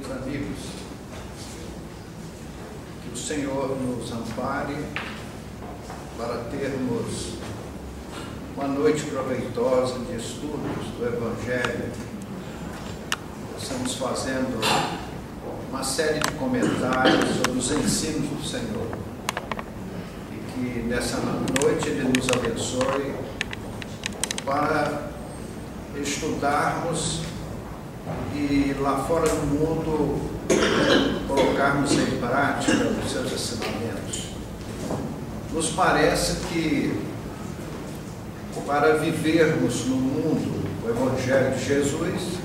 Meus amigos, que o Senhor nos ampare para termos uma noite proveitosa de estudos do Evangelho. Estamos fazendo uma série de comentários sobre os ensinos do Senhor, e que nessa noite Ele nos abençoe para estudarmos e lá fora do mundo colocarmos em prática os seus ensinamentos. Nos parece que para vivermos no mundo o Evangelho de Jesus,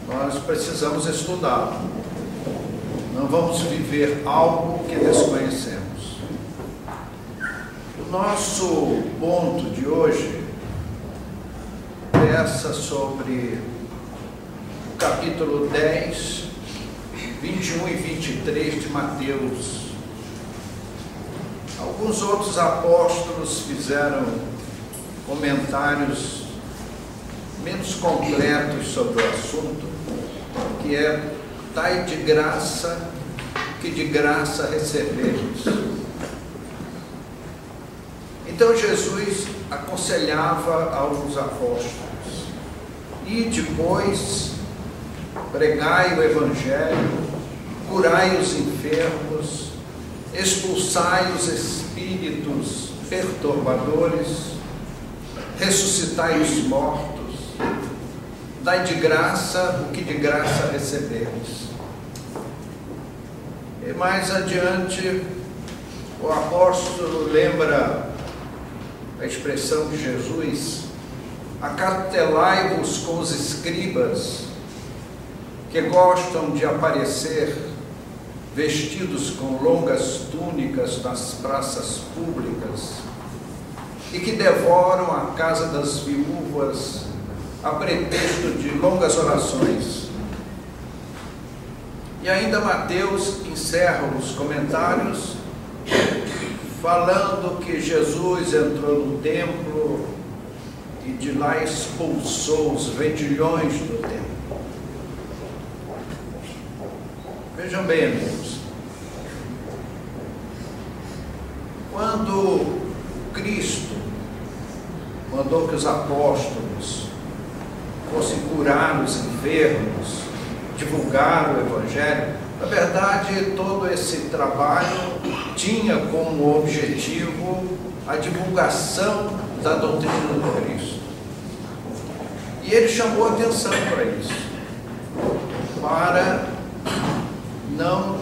nós precisamos estudá-lo. Não vamos viver algo que desconhecemos. O nosso ponto de hoje versa sobre o capítulo 10, 21 e 23 de Mateus. Alguns outros apóstolos fizeram comentários menos completos sobre o assunto, que é: dai de graça, que de graça recebemos. Então Jesus aconselhava aos apóstolos: e depois pregai o Evangelho, curai os enfermos, expulsai os espíritos perturbadores, ressuscitai os mortos, dai de graça o que de graça recebeis. E mais adiante, o apóstolo lembra a expressão de Jesus: acautelai-vos com os escribas, que gostam de aparecer vestidos com longas túnicas nas praças públicas e que devoram a casa das viúvas a pretexto de longas orações. E ainda Mateus encerra os comentários falando que Jesus entrou no templo e de lá expulsou os vendilhões do templo. Vejam bem, amigos, quando Cristo mandou que os apóstolos fossem curar os enfermos, divulgar o Evangelho, na verdade todo esse trabalho tinha como objetivo a divulgação da doutrina do Cristo. E ele chamou a atenção para isso, para não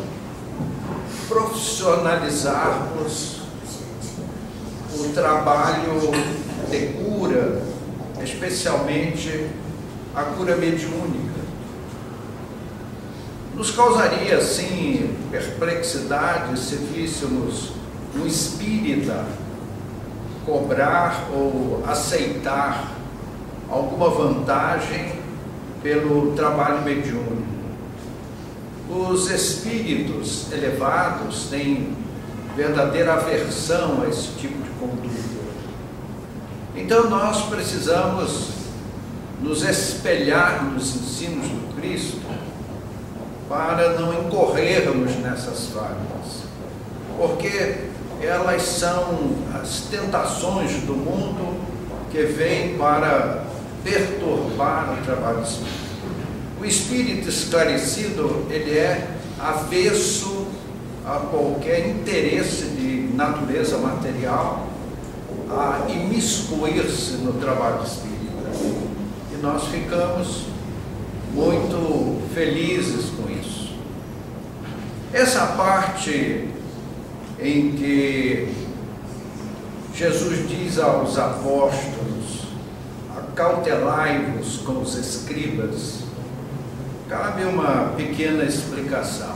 profissionalizarmos o trabalho de cura, especialmente a cura mediúnica. Nos causaria, sim, perplexidade se víssemos um espírita cobrar ou aceitar alguma vantagem pelo trabalho mediúnico. Os espíritos elevados têm verdadeira aversão a esse tipo de conduta. Então nós precisamos nos espelhar nos ensinos do Cristo para não incorrermos nessas falhas, porque elas são as tentações do mundo que vêm para perturbar o trabalho espírita. O espírito esclarecido, ele é avesso a qualquer interesse de natureza material, a imiscuir-se no trabalho espírita. E nós ficamos muito felizes com isso. Essa parte em que Jesus diz aos apóstolos: acautelai-vos com os escribas, cabe uma pequena explicação.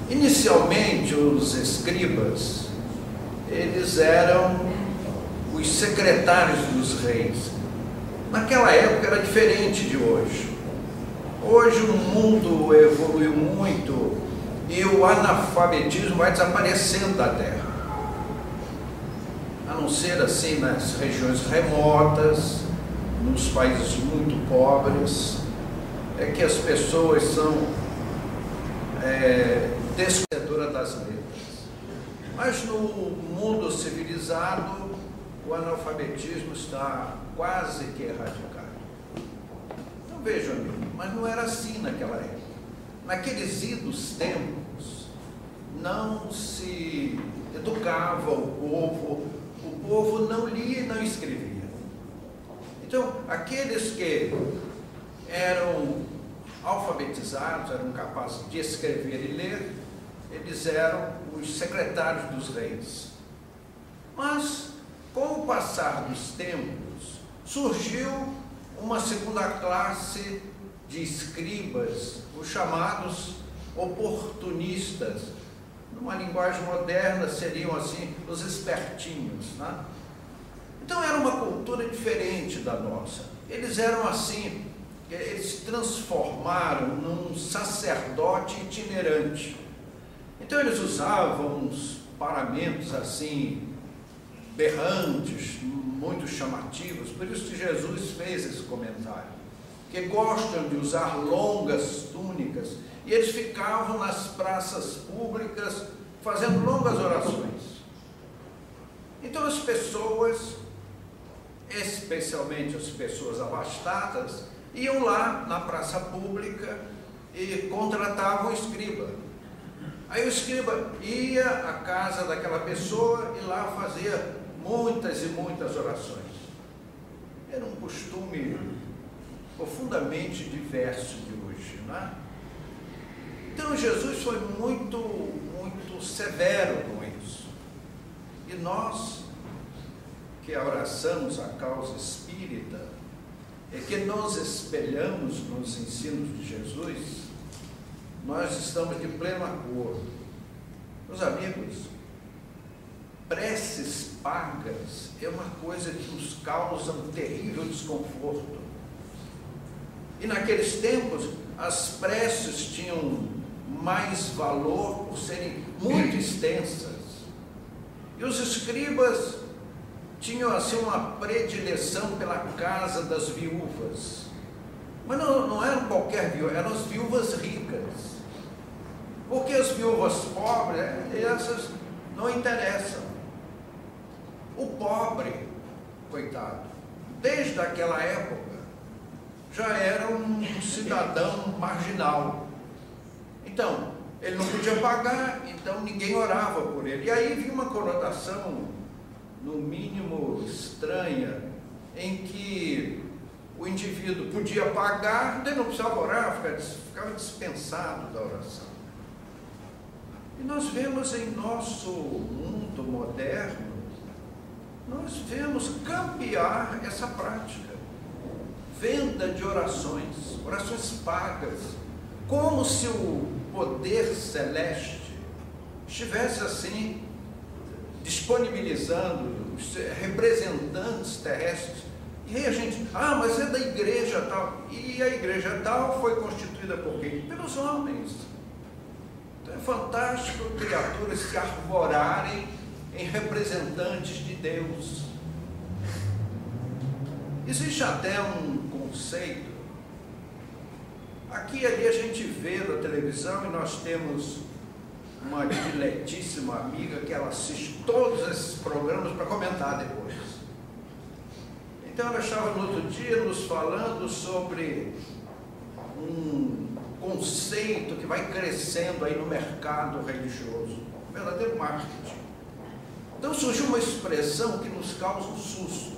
Inicialmente, os escribas, eles eram os secretários dos reis. Naquela época era diferente de hoje. Hoje o mundo evoluiu muito e o analfabetismo vai desaparecendo da terra. A não ser assim nas regiões remotas, nos países muito pobres, é que as pessoas são desconhecedora das letras. Mas no mundo civilizado, o analfabetismo está quase que erradicado. Então vejam, mas não era assim naquela época. Naqueles idos tempos, não se educava o povo não lia e não escrevia. Então, aqueles que eram alfabetizados, eram capazes de escrever e ler, eles eram os secretários dos reis. Mas, com o passar dos tempos, surgiu uma segunda classe de escribas, os chamados oportunistas. Numa linguagem moderna seriam assim os espertinhos, né? Então era uma cultura diferente da nossa. Eles eram assim, eles se transformaram num sacerdote itinerante. Então eles usavam uns paramentos assim, berrantes, muito chamativos. Por isso que Jesus fez esse comentário, que gostam de usar longas túnicas, e eles ficavam nas praças públicas fazendo longas orações. Então as pessoas, especialmente as pessoas abastadas, iam lá na praça pública e contratavam o escriba. Aí o escriba ia à casa daquela pessoa e lá fazia muitas e muitas orações. Era um costume profundamente diverso de hoje, não é? Então Jesus foi muito severo com isso. E nós, que abraçamos a causa espírita e que nos espelhamos nos ensinos de Jesus, nós estamos de pleno acordo. Meus amigos, preces pagas é uma coisa que nos causa um terrível desconforto. E naqueles tempos, as preces tinham mais valor por serem muito extensas. E os escribas tinham assim uma predileção pela casa das viúvas. Mas não eram qualquer viúva, eram as viúvas ricas. Porque as viúvas pobres, essas não interessam. O pobre, coitado, desde aquela época, já era um cidadão marginal. Então, ele não podia pagar, então ninguém orava por ele. E aí vinha uma conotação, no mínimo estranha, em que o indivíduo podia pagar, então ele não precisava orar, ficava dispensado da oração. E nós vemos em nosso mundo moderno, nós vemos campear essa prática. Venda de orações, orações pagas, como se o poder celeste estivesse assim, disponibilizando os representantes terrestres. E aí a gente, mas é da igreja tal. E a igreja tal foi constituída por quem? Pelos homens. Então é fantástico criaturas se arvorarem em representantes de Deus. Existe até um conceito, aqui e ali a gente vê na televisão, e nós temos uma diletíssima amiga que ela assiste todos esses programas para comentar depois. Então ela estava no outro dia nos falando sobre um conceito que vai crescendo aí no mercado religioso, um verdadeiro marketing. Então surgiu uma expressão que nos causa um susto,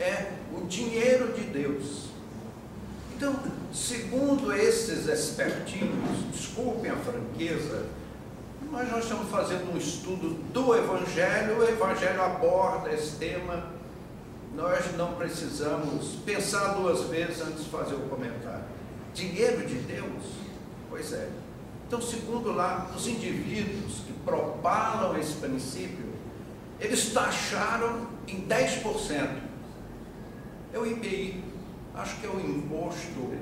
é o dinheiro de Deus. Então, segundo esses espertinhos, desculpem a franqueza, mas nós estamos fazendo um estudo do Evangelho, o Evangelho aborda esse tema, nós não precisamos pensar duas vezes antes de fazer o comentário. Dinheiro de Deus? Pois é. Então, segundo lá, os indivíduos que propalam esse princípio, eles taxaram em 10%. É o IPI, acho que é o imposto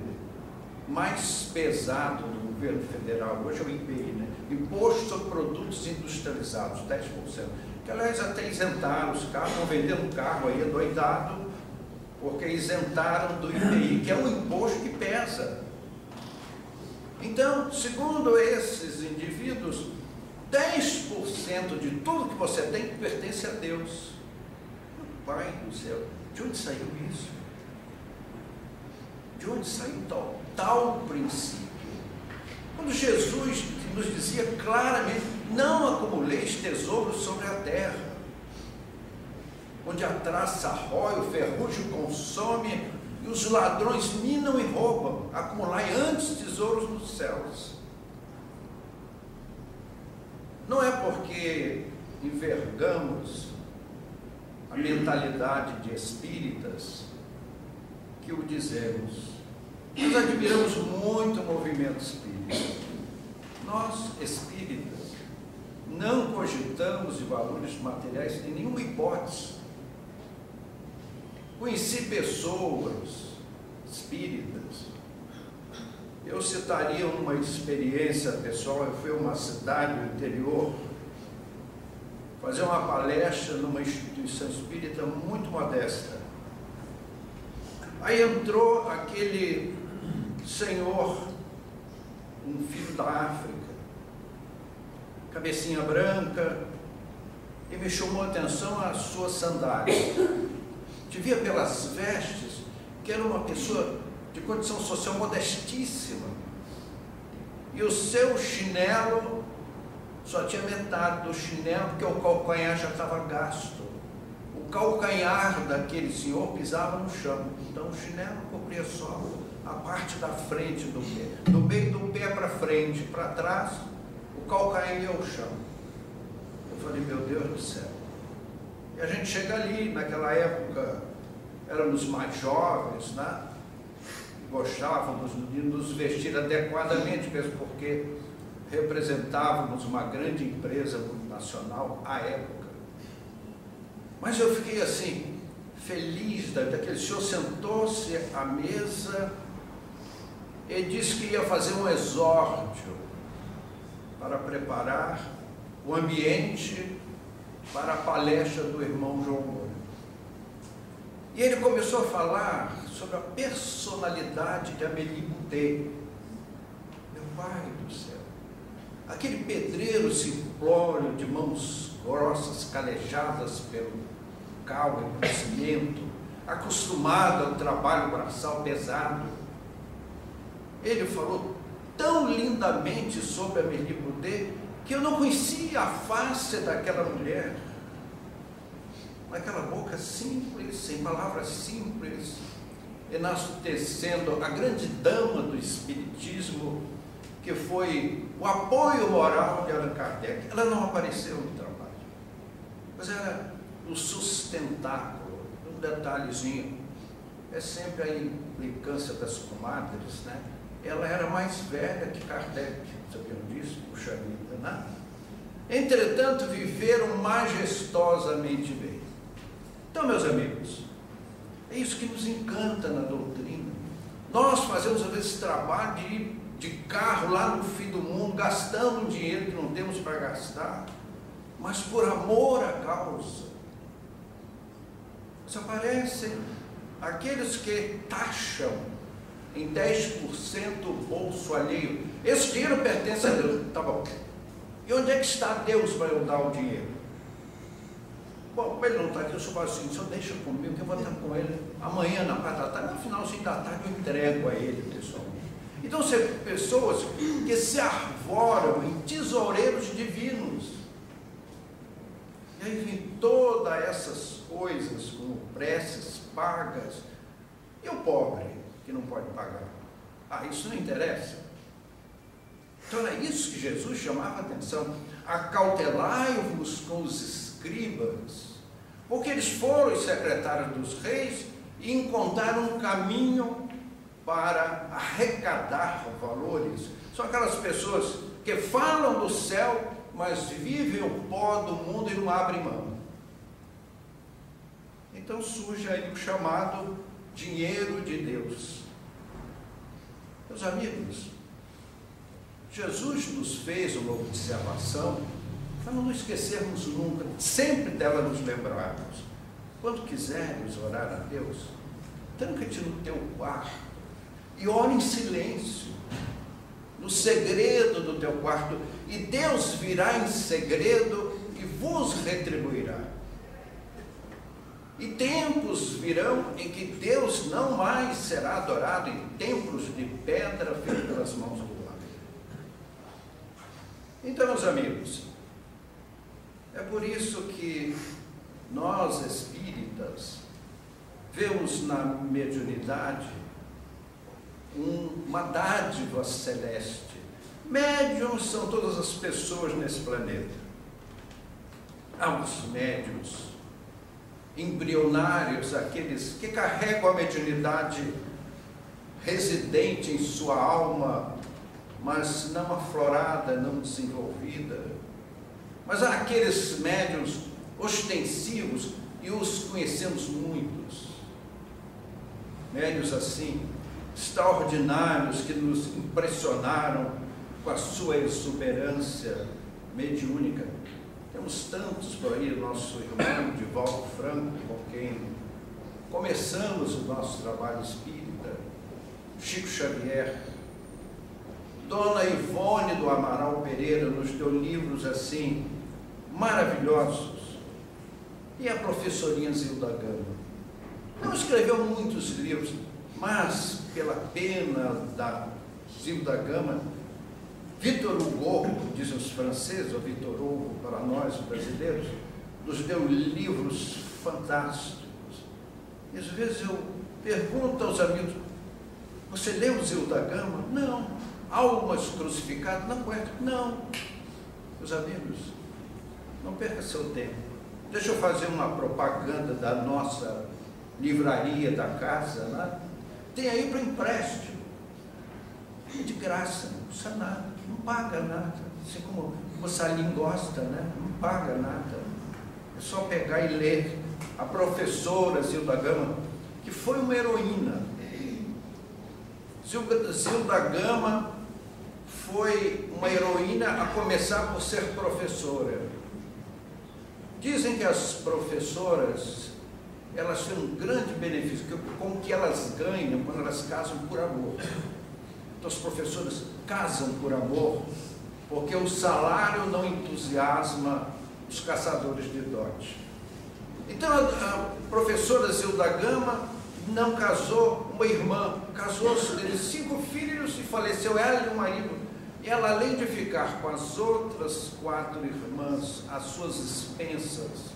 mais pesado do governo federal, hoje é o IPI, né? Imposto sobre produtos industrializados, 10%. Que aliás até isentaram os carros, estão vendendo carro aí adoidado, porque isentaram do IPI, que é um imposto que pesa. Então, segundo esses indivíduos, 10% de tudo que você tem pertence a Deus. Meu Pai do céu, de onde saiu isso? De onde saiu tal princípio? Quando Jesus nos dizia claramente: não acumuleis tesouros sobre a terra, onde a traça rói, o ferrugem consome, e os ladrões minam e roubam. Acumulai antes tesouros nos céus. Não é porque envergamos a mentalidade de espíritas que o dizemos. Nós admiramos muito o movimento espírita. Nós, espíritas, não cogitamos de valores materiais em nenhuma hipótese. Conheci pessoas espíritas. Eu citaria uma experiência pessoal. Eu fui a uma cidade do interior fazer uma palestra numa instituição espírita muito modesta. Aí entrou aquele senhor, um filho da África, cabecinha branca, e me chamou a atenção a sua sandália. Te via pelas vestes que era uma pessoa de condição social modestíssima, e o seu chinelo só tinha metade do chinelo, porque o calcanhar já estava gasto. O calcanhar daquele senhor pisava no chão, então o chinelo cobria só a parte da frente do pé, do meio do pé para frente, para trás, o calcanhar ia ao chão. Eu falei: meu Deus do céu. E a gente chega ali, naquela época éramos mais jovens, né? Gostávamos de nos vestir adequadamente, mesmo porque representávamos uma grande empresa multinacional à época. Mas eu fiquei assim, feliz daquele senhor. Sentou-se à mesa e disse que ia fazer um exórdio para preparar o ambiente para a palestra do irmão João Moura. E ele começou a falar sobre a personalidade de Amélie Boutet. Meu Pai do céu, aquele pedreiro simplório de mãos grossas, calejadas pelo cal e pelo cimento, acostumado ao trabalho braçal pesado. Ele falou tão lindamente sobre Amélie Boutet que eu não conhecia a face daquela mulher. Aquela boca simples, sem palavras simples, enaltecendo a grande dama do espiritismo, que foi o apoio moral de Allan Kardec. Ela não apareceu no trabalho, mas era o sustentáculo. Um detalhezinho, é sempre a implicância das comadres, né? Ela era mais velha que Kardec, sabiam disso? Puxa vida, né? Entretanto, viveram majestosamente bem. Então, meus amigos, é isso que nos encanta na doutrina. Nós fazemos às vezes trabalho de ir de carro lá no fim do mundo, gastando um dinheiro que não temos para gastar, mas por amor à causa. Mas aparecem aqueles que taxam em 10% o bolso alheio. Esse dinheiro pertence a Deus. Tá bom. E onde é que está Deus para eu dar o dinheiro? Bom, ele não está aqui, eu só falo assim: o senhor deixa comigo, que eu vou estar com ele amanhã na parte da tarde, no finalzinho da tarde eu entrego a ele pessoalmente. Então, são pessoas que se arvoram em tesoureiros divinos. E aí vem todas essas coisas, como preces pagas, e o pobre que não pode pagar. Ah, isso não interessa. Então é isso que Jesus chamava a atenção: acautelai-vos com os escribas, porque eles foram os secretários dos reis e encontraram um caminho para arrecadar valores. São aquelas pessoas que falam do céu, mas vivem o pó do mundo e não abrem mão. Então surge aí o chamado dinheiro de Deus. Meus amigos, Jesus nos fez uma observação para não nos esquecermos nunca, sempre dela nos lembrarmos. Quando quiseres orar a Deus, tranca-te no teu quarto e ore em silêncio, no segredo do teu quarto, e Deus virá em segredo e vos retribuirá. E tempos virão em que Deus não mais será adorado em templos de pedra feitos pelas mãos do homem. Então, meus amigos, é por isso que nós espíritas vemos na mediunidade uma dádiva celeste. Médiuns são todas as pessoas nesse planeta. Há os médiuns embrionários, aqueles que carregam a mediunidade residente em sua alma, mas não aflorada, não desenvolvida. Mas há aqueles médiuns ostensivos, e os conhecemos muitos. Médiuns assim, extraordinários, que nos impressionaram com a sua exuberância mediúnica. Temos tantos por aí, o nosso irmão Divaldo Franco, com quem começamos o nosso trabalho espírita, Chico Xavier, Dona Ivone do Amaral Pereira nos deu livros assim, maravilhosos, e a professorinha Zilda Gama. Não escreveu muitos livros, mas pela pena da Zilda Gama, Victor Hugo, dizem os franceses, ou Victor Hugo para nós brasileiros, nos deu livros fantásticos. E às vezes eu pergunto aos amigos: você leu Zilda Gama? Não. Almas Crucificadas? Não conhece? Não. Meus amigos, não perca seu tempo. Deixa eu fazer uma propaganda da nossa livraria da casa, né? Tem aí para empréstimo. É de graça, não custa nada, não paga nada. Assim como o Salim gosta, né? Não paga nada. É só pegar e ler. A professora Zilda Gama, que foi uma heroína. Zilda Gama foi uma heroína a começar por ser professora. Dizem que as professoras, elas têm um grande benefício, com o que elas ganham quando elas casam por amor. Então, as professoras casam por amor, porque o salário não entusiasma os caçadores de dote. Então, a professora Zilda Gama não casou uma irmã, casou-se, teve 5 filhos e faleceu ela e o marido. E ela, além de ficar com as outras 4 irmãs às suas expensas,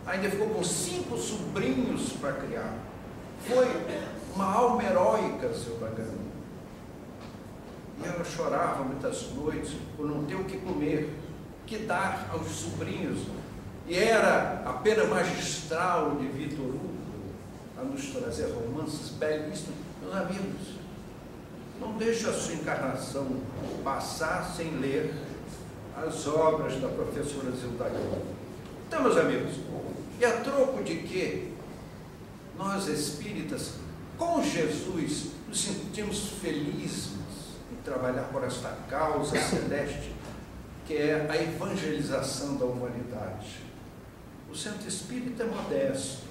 ainda ficou com 5 sobrinhos para criar. Foi uma alma heróica, Zilda Gama. E ela chorava muitas noites por não ter o que comer, que dar aos sobrinhos. E era a pena magistral de Victor Hugo a nos trazer romances belíssimos. Meus amigos, não deixe a sua encarnação passar sem ler as obras da professora Zilda Gama. Então, meus amigos, e a troco de que nós espíritas, com Jesus, nos sentimos felizes em trabalhar por esta causa celeste, que é a evangelização da humanidade. O centro espírita é modesto,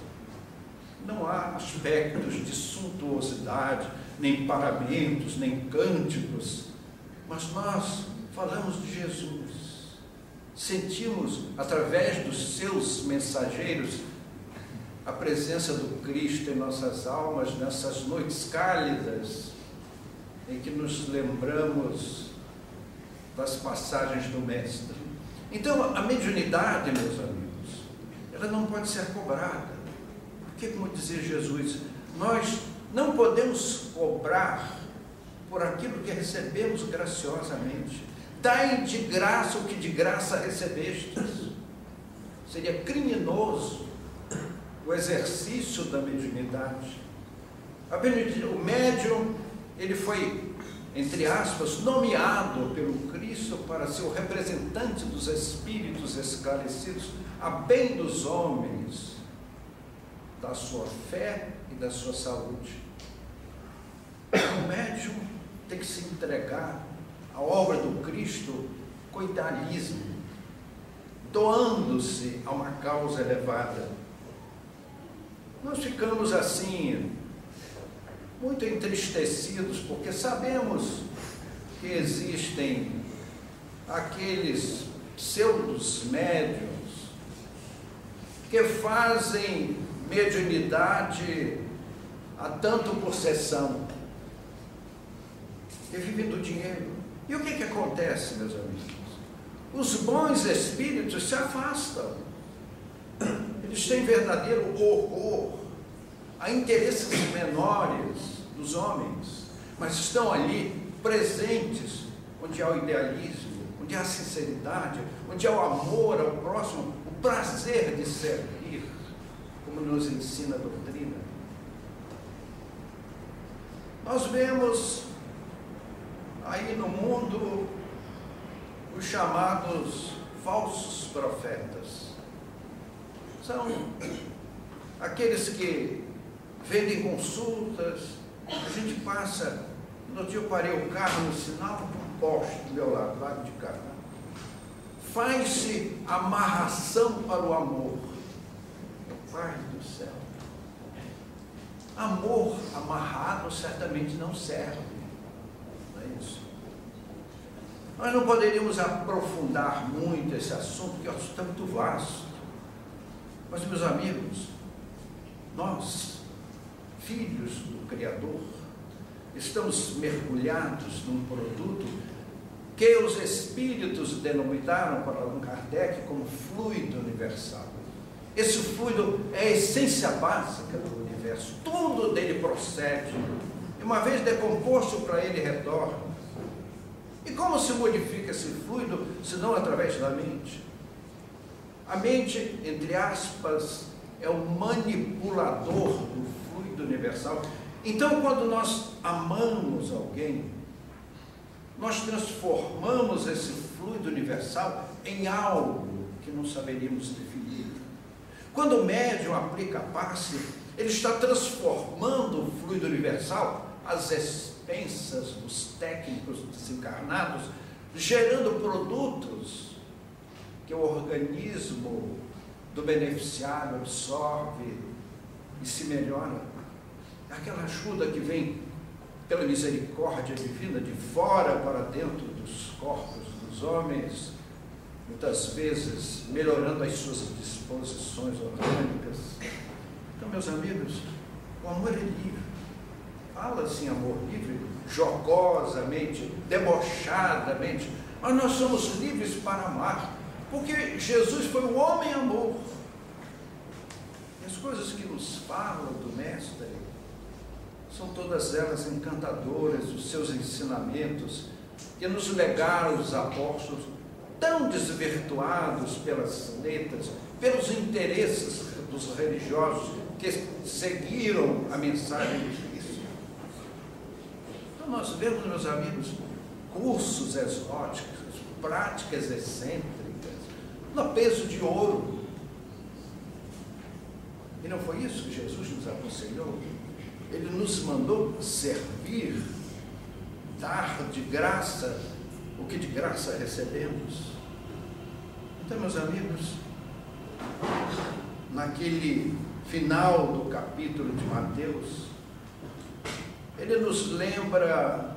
não há aspectos de suntuosidade, nem paramentos, nem cânticos, mas nós falamos de Jesus, sentimos através dos seus mensageiros a presença do Cristo em nossas almas nessas noites cálidas em que nos lembramos das passagens do Mestre. Então, a mediunidade, meus amigos, ela não pode ser cobrada, porque, como dizia Jesus, nós não podemos cobrar por aquilo que recebemos graciosamente. Dai de graça o que de graça recebestes. Seria criminoso o exercício da mediunidade. O médium, ele foi, entre aspas, nomeado pelo Cristo para ser o representante dos espíritos esclarecidos a bem dos homens, da sua fé e da sua saúde. O médium tem que se entregar à obra do Cristo com idealismo, doando-se a uma causa elevada. Nós ficamos assim, muito entristecidos, porque sabemos que que existem aqueles pseudos médiuns que fazem mediunidade a tanto por sessão, que vivem do dinheiro. E o que acontece, meus amigos? Os bons espíritos se afastam. Eles têm verdadeiro horror a interesses menores dos homens, mas estão ali presentes, onde há o idealismo, onde há a sinceridade, onde há o amor ao próximo, o prazer de servir, como nos ensina a doutrina. Nós vemos aí no mundo os chamados falsos profetas. São aqueles que vendem consultas. A gente passa, no dia eu parei o carro no sinal, um poste do meu lado de cá. Faz-se amarração para o amor. Pai do céu. Amor amarrado certamente não serve. Não é isso? Nós não poderíamos aprofundar muito esse assunto, porque o assunto é muito vasto. Mas, meus amigos, nós, filhos do Criador, estamos mergulhados num produto que os espíritos denominaram para Allan Kardec como fluido universal. Esse fluido é a essência básica do universo, tudo dele procede, e uma vez decomposto para ele retorna. E como se modifica esse fluido, se não através da mente? A mente, entre aspas, é o manipulador do fluido universal. Então, quando nós amamos alguém, nós transformamos esse fluido universal em algo que não saberíamos definir. Quando o médium aplica passe, ele está transformando o fluido universal às expensas dos técnicos desencarnados, gerando produtos que o organismo do beneficiário absorve e se melhora. Aquela ajuda que vem pela misericórdia divina de fora para dentro dos corpos dos homens, muitas vezes melhorando as suas disposições orgânicas. Então, meus amigos, o amor é livre. Fala-se em amor livre, jocosamente, debochadamente, mas nós somos livres para amar, porque Jesus foi o homem amor. E as coisas que nos falam do Mestre são todas elas encantadoras, os seus ensinamentos que nos legaram os apóstolos, tão desvirtuados pelas letras, pelos interesses dos religiosos que seguiram a mensagem de Cristo. Então nós vemos, meus amigos, cursos exóticos, práticas excêntricas, no peso de ouro. E não foi isso que Jesus nos aconselhou? Ele nos mandou servir, dar de graça o que de graça recebemos. Então, meus amigos, naquele final do capítulo de Mateus, ele nos lembra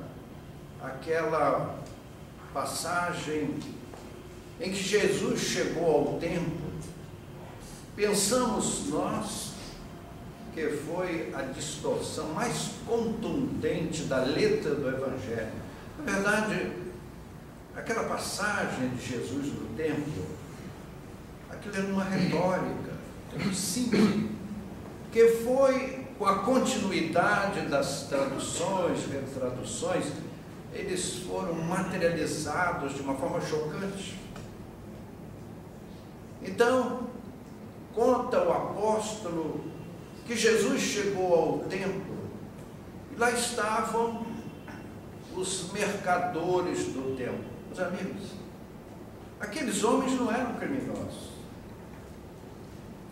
aquela passagem em que Jesus chegou ao templo. Pensamos nós que foi a distorção mais contundente da letra do Evangelho. Na verdade, aquela passagem de Jesus no templo, aquilo era uma retórica, um símbolo, que foi com a continuidade das traduções, retraduções, eles foram materializados de uma forma chocante. Então, conta o apóstolo que Jesus chegou ao templo e lá estavam os mercadores do templo. Meus amigos, aqueles homens não eram criminosos.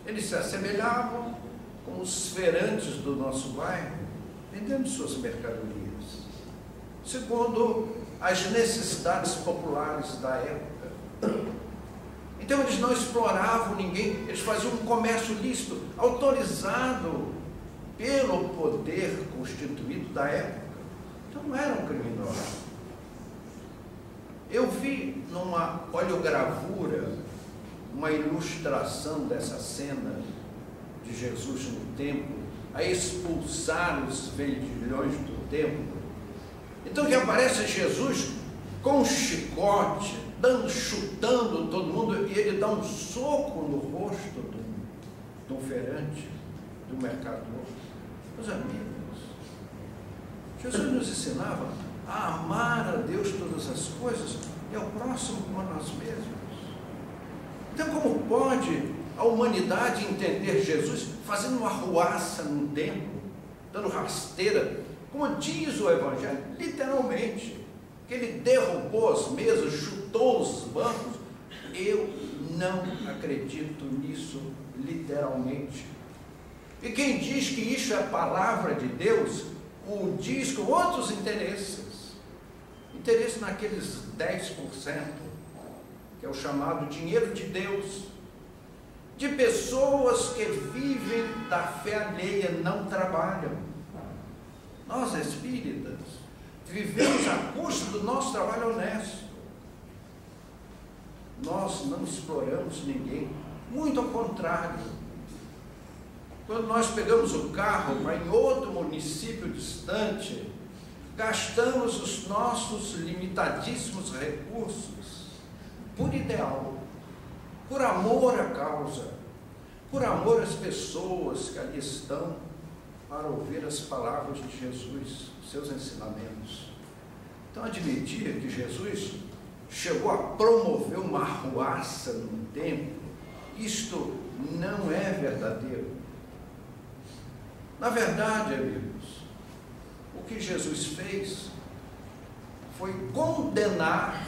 Eles se assemelhavam com os feirantes do nosso bairro, vendendo suas mercadorias, segundo as necessidades populares da época. Então eles não exploravam ninguém, eles faziam um comércio lícito, autorizado pelo poder constituído da época. Então não eram criminosos. Eu vi numa oleogravura uma ilustração dessa cena de Jesus no templo, a expulsar os vendilhões do templo. Então que aparece Jesus com um chicote, chutando todo mundo, e ele dá um soco no rosto do feirante, do mercador. Meus amigos, Jesus nos ensinava a amar a Deus todas as coisas e ao próximo como a nós mesmos. Então, como pode a humanidade entender Jesus fazendo uma arruaça num templo, dando rasteira, como diz o Evangelho, literalmente, que ele derrubou as mesas, chutou os bancos? Eu não acredito nisso literalmente. E quem diz que isso é a palavra de Deus, o diz com outros interesses. Interesse naqueles 10%, que é o chamado dinheiro de Deus, de pessoas que vivem da fé alheia, não trabalham. Nós espíritas vivemos à custa do nosso trabalho honesto. Nós não exploramos ninguém, muito ao contrário. Quando nós pegamos o carro para em outro município distante, gastamos os nossos limitadíssimos recursos por ideal, por amor à causa, por amor às pessoas que ali estão para ouvir as palavras de Jesus, seus ensinamentos. Então, admitir que Jesus chegou a promover uma arruaça num templo, isto não é verdadeiro. Na verdade, amigos, o que Jesus fez foi condenar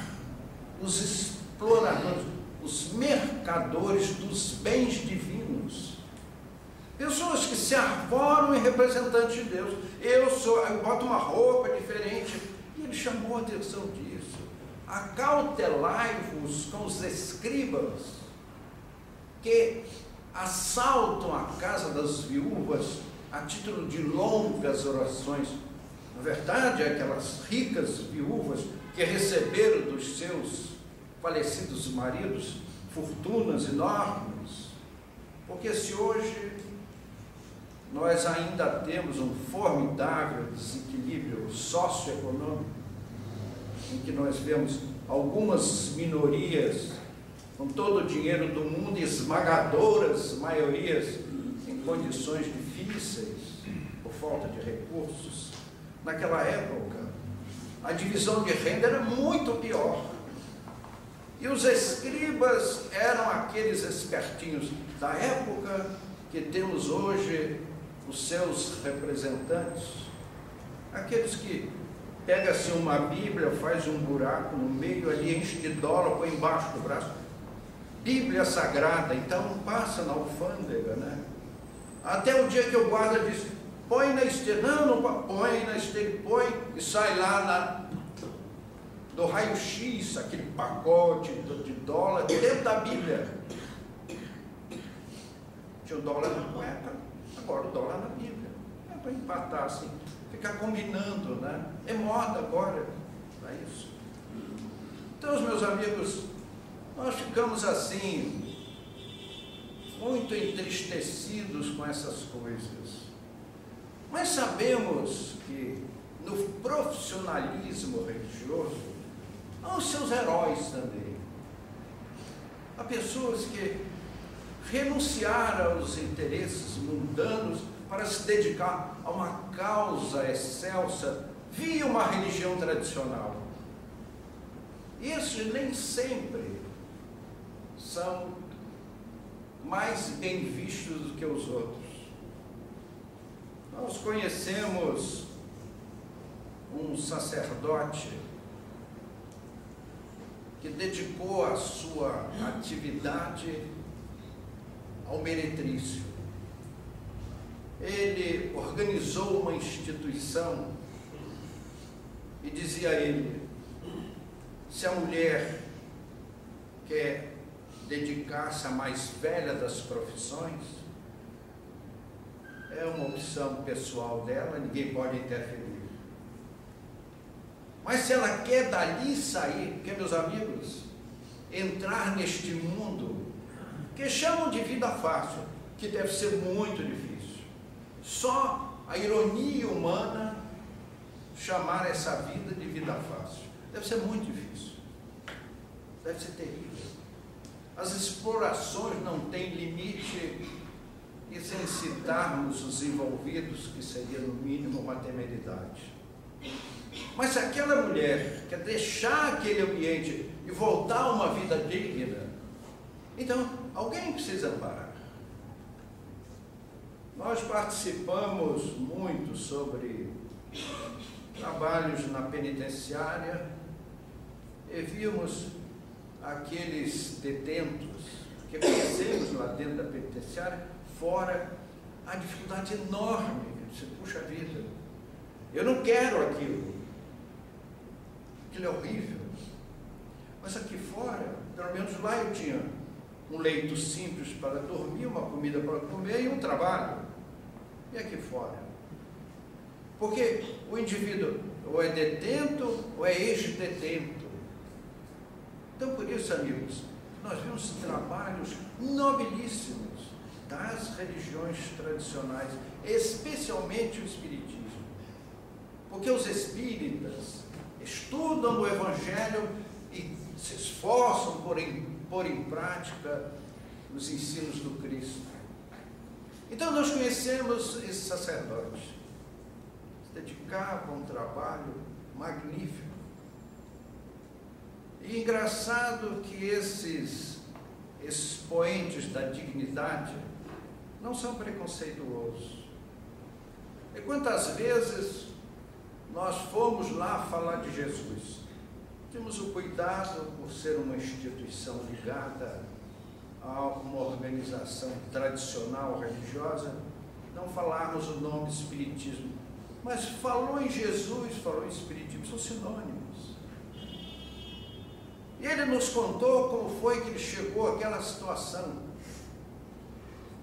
os exploradores, os mercadores dos bens divinos. Pessoas que se arvoram em representantes de Deus. Eu boto uma roupa diferente. E ele chamou a atenção disso. Acautelai-vos com os escribas que assaltam a casa das viúvas a título de longas orações. Na verdade, aquelas ricas viúvas que receberam dos seus falecidos maridos fortunas enormes. Porque se hoje nós ainda temos um formidável desequilíbrio socioeconômico, em que nós vemos algumas minorias com todo o dinheiro do mundo e esmagadoras maiorias em condições difíceis por falta de recursos. Naquela época, a divisão de renda era muito pior. E os escribas eram aqueles espertinhos da época que temos hoje os seus representantes, aqueles que pega assim uma Bíblia, faz um buraco no meio ali, enche de dólar, põe embaixo do braço. Bíblia Sagrada, então passa na alfândega, né? Até o dia que o guarda diz, põe na esteira, não põe na esteira, põe e sai lá do raio-x, aquele pacote de dólar dentro da Bíblia. Tinha o dólar na cueca, agora o dólar na Bíblia. É para empatar assim, ficar combinando, né? É moda agora, não é isso? Então, meus amigos, nós ficamos assim, muito entristecidos com essas coisas. Mas sabemos que no profissionalismo religioso há os seus heróis também. Há pessoas que renunciaram aos interesses mundanos para se dedicar a uma causa excelsa via uma religião tradicional. Esses nem sempre são mais bem vistos do que os outros. Nós conhecemos um sacerdote que dedicou a sua atividade ao meretrício. Ele organizou uma instituição e dizia a ele, se a mulher quer dedicar-se à mais velha das profissões, é uma opção pessoal dela, ninguém pode interferir. Mas se ela quer dali sair, porque, meus amigos, entrar neste mundo que chamam de vida fácil, que deve ser muito difícil. Só a ironia humana chamar essa vida de vida fácil. Deve ser muito difícil. Deve ser terrível. As explorações não têm limite, e sem citarmos os envolvidos, que seria no mínimo uma temeridade. Mas se aquela mulher quer deixar aquele ambiente e voltar a uma vida digna, então alguém precisa amparar. Nós participamos muito sobre trabalhos na penitenciária e vimos aqueles detentos que conhecemos lá dentro da penitenciária, fora, a dificuldade enorme. Você, puxa vida, eu não quero aquilo é horrível, mas aqui fora, pelo menos lá eu tinha um leito simples para dormir, uma comida para comer e um trabalho. E aqui fora? Porque o indivíduo ou é detento ou é ex-detento. Então, por isso, amigos, nós vimos trabalhos nobilíssimos das religiões tradicionais, especialmente o espiritismo. Porque os espíritas estudam o Evangelho e se esforçam por pôr em prática os ensinos do Cristo. Então nós conhecemos esses sacerdotes, se dedicavam a um trabalho magnífico. E engraçado que esses expoentes da dignidade não são preconceituosos. E quantas vezes nós fomos lá falar de Jesus, temos o cuidado, por ser uma instituição ligada a uma organização tradicional religiosa, não falarmos o nome Espiritismo, mas falou em Jesus, falou em Espiritismo, são sinônimos. E ele nos contou como foi que ele chegou àquela situação.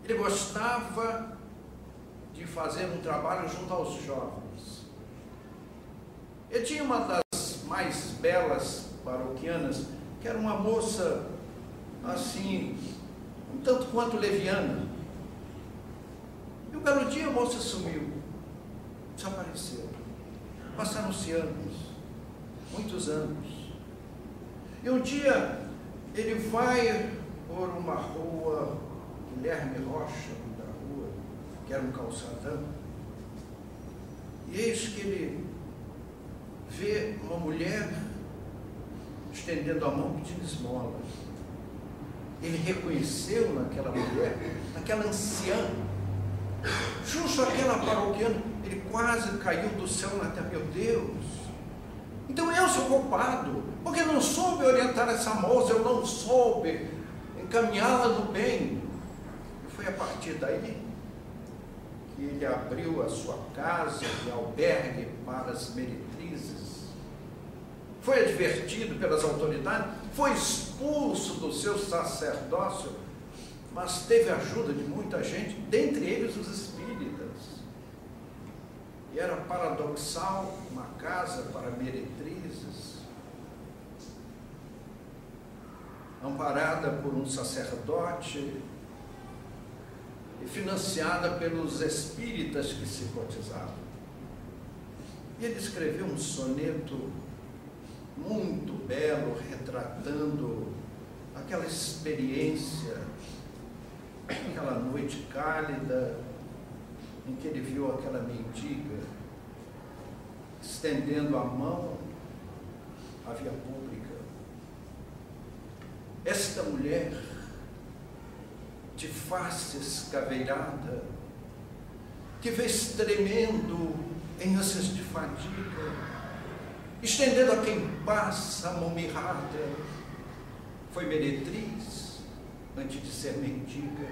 Ele gostava de fazer um trabalho junto aos jovens. Ele tinha uma das mais belas paroquianas, que era uma moça assim, um tanto quanto leviana. E um belo dia a moça sumiu, desapareceu. Passaram-se anos, muitos anos. E um dia ele vai por uma rua, Guilherme Rocha, da rua, que era um calçadão, e eis que ele vê uma mulher estendendo a mão pedindo esmola. Ele reconheceu naquela mulher, naquela anciã, justo aquela paroquiana, ele quase caiu do céu na terra. Meu Deus, então eu sou culpado, porque eu não soube orientar essa moça, eu não soube encaminhá-la no bem. E foi a partir daí que ele abriu a sua casa de albergue para as meretrizes, foi advertido pelas autoridades, foi expulso do seu sacerdócio, mas teve ajuda de muita gente, dentre eles os espíritas. E era paradoxal, uma casa para meretrizes, amparada por um sacerdote e financiada pelos espíritas que se cotizavam. E ele escreveu um soneto muito belo, retratando aquela experiência, aquela noite cálida, em que ele viu aquela mendiga estendendo a mão à via pública. Esta mulher, de face escaveirada, que vês tremendo em ânsias de fadiga, estendendo a quem passa a mão mirrada, foi meretriz antes de ser mendiga.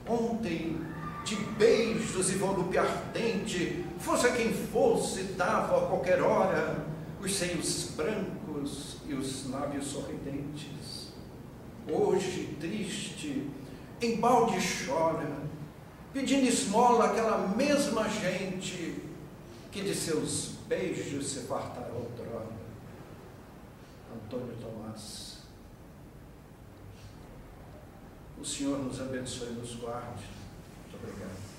Ontem, de beijos e volúpia ardente, fosse quem fosse, dava a qualquer hora os seios brancos e os lábios sorridentes. Hoje, triste, embalde chora, pedindo esmola àquela mesma gente que de seus beijos se fartará outrora. Antônio Tomás. O Senhor nos abençoe e nos guarde. Muito obrigado.